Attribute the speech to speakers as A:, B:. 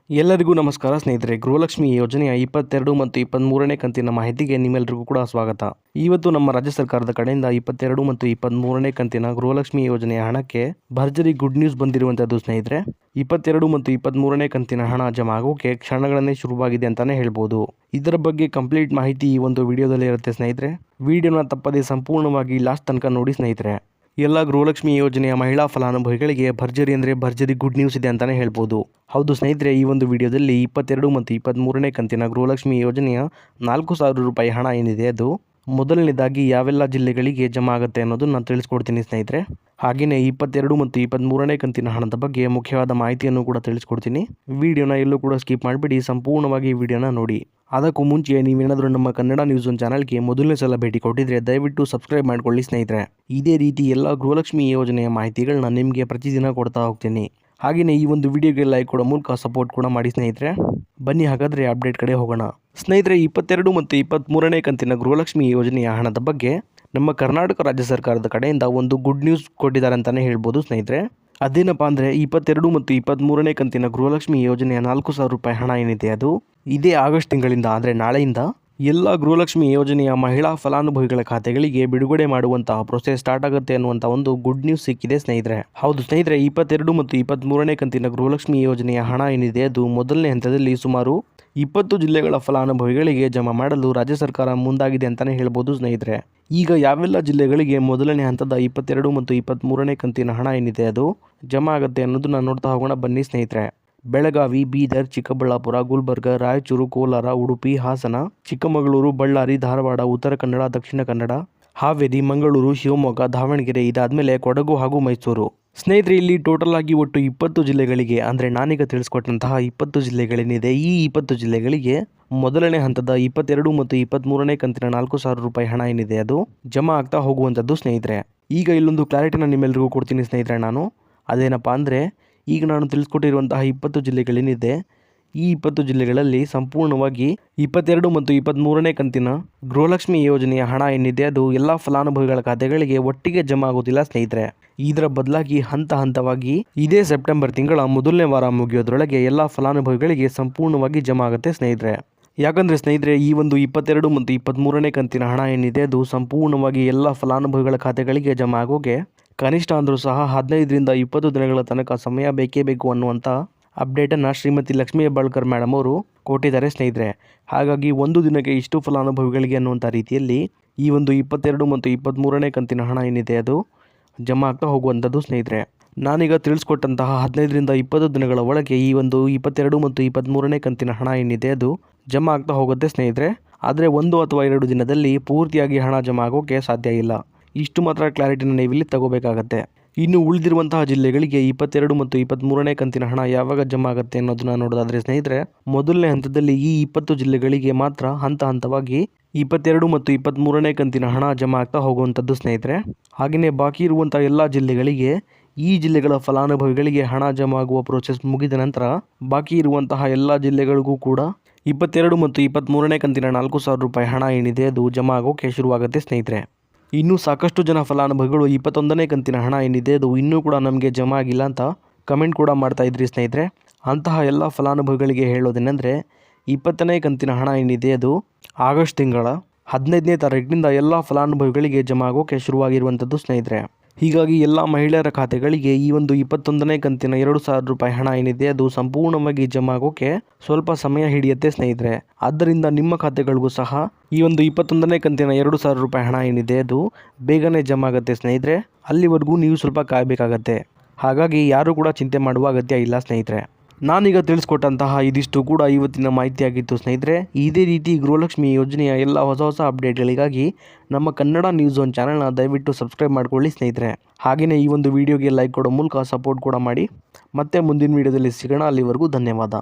A: ಎಲ್ಲರಿಗೂ ನಮಸ್ಕಾರ ಸ್ನೇಹಿತರೆ. ಗೃಹಲಕ್ಷ್ಮಿ ಯೋಜನೆಯ 22 ಮತ್ತು 23ನೇ ಕಂತಿನ ಮಾಹಿತಿಗೆ ನಿಮ್ಮೆಲ್ಲರಿಗೂ ಕೂಡ ಸ್ವಾಗತ. ಇವತ್ತು ನಮ್ಮ ರಾಜ್ಯ ಸರ್ಕಾರದ ಕಡೆಯಿಂದ 22 ಮತ್ತು 23ನೇ ಕಂತಿನ ಗೃಹಲಕ್ಷ್ಮಿ ಯೋಜನೆಯ ಹಣಕ್ಕೆ ಭರ್ಜರಿ ಗುಡ್ ನ್ಯೂಸ್ ಬಂದಿರುವಂತದ್ದು ಸ್ನೇಹಿತರೆ. 22 ಮತ್ತು 23ನೇ ಕಂತಿನ ಹಣ ಜಮಾ ಆಗೋಕೆ ಕ್ಷಣಗಳನ್ನೇ ಶುರುವಾಗಿದೆ ಅಂತಾನೆ ಹೇಳ್ಬೋದು. ಇದರ ಬಗ್ಗೆ ಕಂಪ್ಲೀಟ್ ಮಾಹಿತಿ ಈ ಒಂದು ವಿಡಿಯೋದಲ್ಲಿ ಇರುತ್ತೆ ಸ್ನೇಹಿತರೆ. ವಿಡಿಯೋನ ತಪ್ಪದೆ ಸಂಪೂರ್ಣವಾಗಿ ಲಾಸ್ಟ್ ತನಕ ನೋಡಿ ಸ್ನೇಹಿತರೆ. ಎಲ್ಲ ಗೃಹಲಕ್ಷ್ಮಿ ಯೋಜನೆಯ ಮಹಿಳಾ ಫಲಾನುಭವಿಗಳಿಗೆ ಭರ್ಜರಿ ಅಂದರೆ ಭರ್ಜರಿ ಗುಡ್ ನ್ಯೂಸ್ ಇದೆ ಅಂತಾನೆ ಹೇಳ್ಬೋದು. ಹೌದು ಸ್ನೇಹಿತರೆ, ಈ ಒಂದು ವಿಡಿಯೋದಲ್ಲಿ 22 ಮತ್ತು 23ನೇ ಕಂತಿನ ಗೃಹಲಕ್ಷ್ಮಿ ಯೋಜನೆಯ 4,000 ರೂಪಾಯಿ ಹಣ ಏನಿದೆ ಅದು ಮೊದಲನೇದಾಗಿ ಯಾವೆಲ್ಲ ಜಿಲ್ಲೆಗಳಿಗೆ ಜಮಾ ಆಗುತ್ತೆ ಅನ್ನೋದನ್ನ ತಿಳಿಸ್ಕೊಡ್ತೀನಿ ಸ್ನೇಹಿತರೆ. ಹಾಗೆಯೇ 22 ಮತ್ತು 23ನೇ ಕಂತಿನ ಹಣದ ಬಗ್ಗೆ ಮುಖ್ಯವಾದ ಮಾಹಿತಿಯನ್ನು ಕೂಡ ತಿಳಿಸ್ಕೊಡ್ತೀನಿ. ವಿಡಿಯೋನ ಎಲ್ಲೂ ಕೂಡ ಸ್ಕಿಪ್ ಮಾಡಿಬಿಡಿ, ಸಂಪೂರ್ಣವಾಗಿ ವಿಡಿಯೋನ ನೋಡಿ. ಅದಕ್ಕೂ ಮುಂಚೆ ನೀವೇನಾದರೂ ನಮ್ಮ ಕನ್ನಡ ನ್ಯೂಸ್ ಒನ್ ಚಾನಲ್ಗೆ ಮೊದಲನೇ ಸಲ ಭೇಟಿ ಕೊಟ್ಟಿದ್ರೆ ದಯವಿಟ್ಟು ಸಬ್ಸ್ಕ್ರೈಬ್ ಮಾಡ್ಕೊಳ್ಳಿ ಸ್ನೇಹಿತರೆ. ಇದೇ ರೀತಿ ಎಲ್ಲ ಗೃಹಲಕ್ಷ್ಮಿ ಯೋಜನೆಯ ಮಾಹಿತಿಗಳನ್ನ ನಿಮಗೆ ಪ್ರತಿದಿನ ಕೊಡ್ತಾ ಹೋಗ್ತೀನಿ. ಹಾಗೆಯೇ ಈ ಒಂದು ವಿಡಿಯೋಗೆ ಲೈಕ್ ಕೊಡೋ ಮೂಲಕ ಸಪೋರ್ಟ್ ಕೂಡ ಮಾಡಿ ಸ್ನೇಹಿತರೆ. ಬನ್ನಿ ಹಾಗಾದರೆ ಅಪ್ಡೇಟ್ ಕಡೆ ಹೋಗೋಣ. ಸ್ನೇಹಿತರೆ, 22 ಮತ್ತು 23ನೇ ಕಂತಿನ ಗೃಹಲಕ್ಷ್ಮಿ ಯೋಜನೆಯ ಹಣದ ಬಗ್ಗೆ ನಮ್ಮ ಕರ್ನಾಟಕ ರಾಜ್ಯ ಸರ್ಕಾರದ ಕಡೆಯಿಂದ ಒಂದು ಗುಡ್ ನ್ಯೂಸ್ ಕೊಟ್ಟಿದ್ದಾರೆ ಅಂತಲೇ ಹೇಳ್ಬೋದು ಸ್ನೇಹಿತರೆ. ಅದೇನಪ್ಪ ಅಂದರೆ 22 ಮತ್ತು 23ನೇ ಕಂತಿನ ಗೃಹಲಕ್ಷ್ಮಿ ಯೋಜನೆಯ 4,000 ರೂಪಾಯಿ ಹಣ ಏನಿದೆ ಅದು ಇದೇ ಆಗಸ್ಟ್ ತಿಂಗಳಿಂದ ಅಂದರೆ ನಾಳೆಯಿಂದ ಎಲ್ಲ ಗೃಹಲಕ್ಷ್ಮಿ ಯೋಜನೆಯ ಮಹಿಳಾ ಫಲಾನುಭವಿಗಳ ಖಾತೆಗಳಿಗೆ ಬಿಡುಗಡೆ ಮಾಡುವಂತಹ ಪ್ರೊಸೆಸ್ ಸ್ಟಾರ್ಟ್ ಆಗುತ್ತೆ ಅನ್ನುವಂಥ ಒಂದು ಗುಡ್ ನ್ಯೂಸ್ ಸಿಕ್ಕಿದೆ ಸ್ನೇಹಿತರೆ. ಹೌದು ಸ್ನೇಹಿತರೆ, 22 ಮತ್ತು 23ನೇ ಕಂತಿನ ಗೃಹಲಕ್ಷ್ಮಿ ಯೋಜನೆಯ ಹಣ ಏನಿದೆ ಅದು ಮೊದಲನೇ ಹಂತದಲ್ಲಿ ಸುಮಾರು 20 ಜಿಲ್ಲೆಗಳ ಫಲಾನುಭವಿಗಳಿಗೆ ಜಮಾ ಮಾಡಲು ರಾಜ್ಯ ಸರ್ಕಾರ ಮುಂದಾಗಿದೆ ಅಂತಲೇ ಹೇಳ್ಬೋದು ಸ್ನೇಹಿತರೆ. ಈಗ ಯಾವೆಲ್ಲ ಜಿಲ್ಲೆಗಳಿಗೆ ಮೊದಲನೇ ಹಂತದ 22 ಮತ್ತು 23ನೇ ಕಂತಿನ ಹಣ ಏನಿದೆ ಅದು ಜಮಾ ಆಗುತ್ತೆ ಅನ್ನೋದನ್ನ ನೋಡ್ತಾ ಹೋಗೋಣ ಬನ್ನಿ ಸ್ನೇಹಿತರೆ. ಬೆಳಗಾವಿ, ಬೀದರ್, ಚಿಕ್ಕಬಳ್ಳಾಪುರ, ಗುಲ್ಬರ್ಗ, ರಾಯಚೂರು, ಕೋಲಾರ, ಉಡುಪಿ, ಹಾಸನ, ಚಿಕ್ಕಮಗಳೂರು, ಬಳ್ಳಾರಿ, ಧಾರವಾಡ, ಉತ್ತರ ಕನ್ನಡ, ದಕ್ಷಿಣ ಕನ್ನಡ, ಹಾವೇರಿ, ಮಂಗಳೂರು, ಶಿವಮೊಗ್ಗ, ದಾವಣಗೆರೆ, ಇದಾದ್ಮೇಲೆ ಕೊಡಗು ಹಾಗೂ ಮೈಸೂರು. ಸ್ನೇಹಿತರೆ, ಇಲ್ಲಿ ಟೋಟಲ್ ಆಗಿ ಒಟ್ಟು 20 ಜಿಲ್ಲೆಗಳಿಗೆ ಅಂದರೆ ನಾನೀಗ ತಿಳಿಸ್ಕೊಟ್ಟಂತಹ 20 ಜಿಲ್ಲೆಗಳೇನಿದೆ ಈ 20 ಜಿಲ್ಲೆಗಳಿಗೆ ಮೊದಲನೇ ಹಂತದ 22 ಮತ್ತು 23ನೇ ಕಂತಿನ 4,000 ರೂಪಾಯಿ ಹಣ ಏನಿದೆ ಅದು ಜಮಾ ಆಗ್ತಾ ಹೋಗುವಂಥದ್ದು ಸ್ನೇಹಿತರೆ. ಈಗ ಇಲ್ಲೊಂದು ಕ್ಲಾರಿಟಿನ ನಿಮ್ಮೆಲ್ಲರಿಗೂ ಕೊಡ್ತೀನಿ ಸ್ನೇಹಿತರೆ. ಅದೇನಪ್ಪ ಅಂದರೆ ಈಗ ನಾನು ತಿಳಿಸ್ಕೊಟ್ಟಿರುವಂತಹ 20 ಜಿಲ್ಲೆಗಳೇನಿದೆ ಈ 20 ಜಿಲ್ಲೆಗಳಲ್ಲಿ ಸಂಪೂರ್ಣವಾಗಿ 22 ಮತ್ತು 23ನೇ ಕಂತಿನ ಗೃಹಲಕ್ಷ್ಮಿ ಯೋಜನೆಯ ಹಣ ಏನಿದೆ ಅದು ಎಲ್ಲ ಫಲಾನುಭವಿಗಳ ಖಾತೆಗಳಿಗೆ ಒಟ್ಟಿಗೆ ಜಮಾ ಆಗೋದಿಲ್ಲ ಸ್ನೇಹಿತರೆ. ಇದರ ಬದಲಾಗಿ ಹಂತ ಹಂತವಾಗಿ ಇದೇ ಸೆಪ್ಟೆಂಬರ್ ತಿಂಗಳ ಮೊದಲನೇ ವಾರ ಮುಗಿಯೋದ್ರೊಳಗೆ ಎಲ್ಲ ಫಲಾನುಭವಿಗಳಿಗೆ ಸಂಪೂರ್ಣವಾಗಿ ಜಮಾ ಆಗುತ್ತೆ ಸ್ನೇಹಿತರೆ. ಯಾಕಂದರೆ ಸ್ನೇಹಿತರೆ, ಈ ಒಂದು 22 ಮತ್ತು 23ನೇ ಕಂತಿನ ಹಣ ಏನಿದೆ ಅದು ಸಂಪೂರ್ಣವಾಗಿ ಎಲ್ಲ ಫಲಾನುಭವಿಗಳ ಖಾತೆಗಳಿಗೆ ಜಮಾ ಆಗೋಗೆ ಕನಿಷ್ಠ ಅಂದರೂ ಸಹ 15ರಿಂದ 20 ದಿನಗಳ ತನಕ ಸಮಯ ಬೇಕೇ ಬೇಕು ಅನ್ನುವಂಥ ಅಪ್ಡೇಟನ್ನು ಶ್ರೀಮತಿ ಲಕ್ಷ್ಮೀ ಹೆಬ್ಬಾಳ್ಕರ್ ಮೇಡಮ್ ಅವರು ಕೊಟ್ಟಿದ್ದಾರೆ ಸ್ನೇಹಿತರೆ. ಹಾಗಾಗಿ ಒಂದು ದಿನಕ್ಕೆ ಇಷ್ಟು ಫಲಾನುಭವಿಗಳಿಗೆ ಅನ್ನುವಂಥ ರೀತಿಯಲ್ಲಿ ಈ ಒಂದು 22 ಮತ್ತು 23ನೇ ಕಂತಿನ ಹಣ ಏನಿದೆ ಅದು ಜಮಾ ಆಗ್ತಾ ಹೋಗುವಂಥದ್ದು ಸ್ನೇಹಿತರೆ. ನಾನೀಗ ತಿಳಿಸ್ಕೊಟ್ಟಂತಹ 15ರಿಂದ 20 ದಿನಗಳ ಒಳಗೆ ಈ ಒಂದು 22 ಮತ್ತು 23ನೇ ಕಂತಿನ ಹಣ ಏನಿದೆ ಅದು ಜಮಾ ಆಗ್ತಾ ಹೋಗುತ್ತೆ ಸ್ನೇಹಿತರೆ. ಆದರೆ 1 ಅಥವಾ 2 ದಿನದಲ್ಲಿ ಪೂರ್ತಿಯಾಗಿ ಹಣ ಜಮಾ ಆಗೋಕ್ಕೆ ಸಾಧ್ಯ ಇಲ್ಲ. ಇಷ್ಟು ಮಾತ್ರ ಕ್ಲಾರಿಟಿನ ನೀವಿಲ್ಲಿ ತಗೋಬೇಕಾಗತ್ತೆ. ಇನ್ನು ಉಳಿದಿರುವಂತಹ ಜಿಲ್ಲೆಗಳಿಗೆ 22 ಮತ್ತು 23ನೇ ಕಂತಿನ ಹಣ ಯಾವಾಗ ಜಮಾ ಆಗುತ್ತೆ ಅನ್ನೋದನ್ನ ನೋಡೋದಾದ್ರೆ ಸ್ನೇಹಿತರೆ, ಮೊದಲನೇ ಹಂತದಲ್ಲಿ ಈ 20 ಜಿಲ್ಲೆಗಳಿಗೆ ಮಾತ್ರ ಹಂತ ಹಂತವಾಗಿ 22 ಮತ್ತು 23ನೇ ಕಂತಿನ ಹಣ ಜಮಾ ಆಗ್ತಾ ಹೋಗುವಂಥದ್ದು ಸ್ನೇಹಿತರೆ. ಹಾಗೆಯೇ ಬಾಕಿ ಇರುವಂಥ ಎಲ್ಲ ಜಿಲ್ಲೆಗಳಿಗೆ ಈ ಜಿಲ್ಲೆಗಳ ಫಲಾನುಭವಿಗಳಿಗೆ ಹಣ ಜಮಾ ಆಗುವ ಪ್ರೋಸೆಸ್ ಮುಗಿದ ನಂತರ ಬಾಕಿ ಇರುವಂತಹ ಎಲ್ಲ ಜಿಲ್ಲೆಗಳಿಗೂ ಕೂಡ 22 ಮತ್ತು 23ನೇ ಕಂತಿನ 4,000 ರೂಪಾಯಿ ಹಣ ಏನಿದೆ ಅದು ಜಮಾ ಆಗೋಕ್ಕೆ ಶುರುವಾಗುತ್ತೆ ಸ್ನೇಹಿತರೆ. ಇನ್ನೂ ಸಾಕಷ್ಟು ಜನ ಫಲಾನುಭವಿಗಳು 21ನೇ ಕಂತಿನ ಹಣ ಏನಿದೆ ಅದು ಇನ್ನೂ ಕೂಡ ನಮಗೆ ಜಮಾ ಆಗಿಲ್ಲ ಅಂತ ಕಮೆಂಟ್ ಕೂಡ ಮಾಡ್ತಾ ಇದ್ರಿ ಸ್ನೇಹಿತರೆ. ಅಂತಹ ಎಲ್ಲ ಫಲಾನುಭವಿಗಳಿಗೆ ಹೇಳೋದೇನೆಂದರೆ 20ನೇ ಕಂತಿನ ಹಣ ಏನಿದೆ ಅದು ಆಗಸ್ಟ್ ತಿಂಗಳ 15ನೇ ತಾರೀಕಿನಿಂದ ಎಲ್ಲ ಫಲಾನುಭವಿಗಳಿಗೆ ಜಮಾ ಆಗೋಕ್ಕೆ ಶುರುವಾಗಿರುವಂಥದ್ದು ಸ್ನೇಹಿತರೆ. ಹೀಗಾಗಿ ಎಲ್ಲ ಮಹಿಳೆಯರ ಖಾತೆಗಳಿಗೆ ಈ ಒಂದು 21ನೇ ಕಂತಿನ 2,000 ರೂಪಾಯಿ ಹಣ ಏನಿದೆ ಅದು ಸಂಪೂರ್ಣವಾಗಿ ಜಮಾ ಆಗೋಕ್ಕೆ ಸ್ವಲ್ಪ ಸಮಯ ಹಿಡಿಯುತ್ತೆ ಸ್ನೇಹಿತರೆ. ಆದ್ದರಿಂದ ನಿಮ್ಮ ಖಾತೆಗಳಿಗೂ ಸಹ ಈ ಒಂದು 21ನೇ ಕಂತಿನ 2,000 ರೂಪಾಯಿ ಹಣ ಏನಿದೆ ಅದು ಬೇಗನೆ ಜಮಾ ಆಗುತ್ತೆ ಸ್ನೇಹಿತರೆ. ಅಲ್ಲಿವರೆಗೂ ನೀವು ಸ್ವಲ್ಪ ಕಾಯಬೇಕಾಗತ್ತೆ. ಹಾಗಾಗಿ ಯಾರೂ ಕೂಡ ಚಿಂತೆ ಮಾಡುವ ಅಗತ್ಯ ಇಲ್ಲ ಸ್ನೇಹಿತರೆ. ನಾನೀಗ ತಿಳಿಸ್ಕೊಟ್ಟಂತಹ ಇದಿಷ್ಟು ಕೂಡ ಇವತ್ತಿನ ಮಾಹಿತಿಯಾಗಿತ್ತು ಸ್ನೇಹಿತರೆ. ಇದೇ ರೀತಿ ಗೃಹಲಕ್ಷ್ಮಿ ಯೋಜನೆಯ ಎಲ್ಲ ಹೊಸ ಅಪ್ಡೇಟ್ಗಳಿಗಾಗಿ ನಮ್ಮ ಕನ್ನಡ ನ್ಯೂಸ್ ಒನ್ ಚಾನಲ್ನ ದಯವಿಟ್ಟು ಸಬ್ಸ್ಕ್ರೈಬ್ ಮಾಡ್ಕೊಳ್ಳಿ ಸ್ನೇಹಿತರೆ. ಹಾಗೆಯೇ ಈ ಒಂದು ವಿಡಿಯೋಗೆ ಲೈಕ್ ಕೊಡೋ ಮೂಲಕ ಸಪೋರ್ಟ್ ಕೂಡ ಮಾಡಿ. ಮತ್ತೆ ಮುಂದಿನ ವಿಡಿಯೋದಲ್ಲಿ ಸಿಗೋಣ. ಅಲ್ಲಿವರೆಗೂ ಧನ್ಯವಾದ.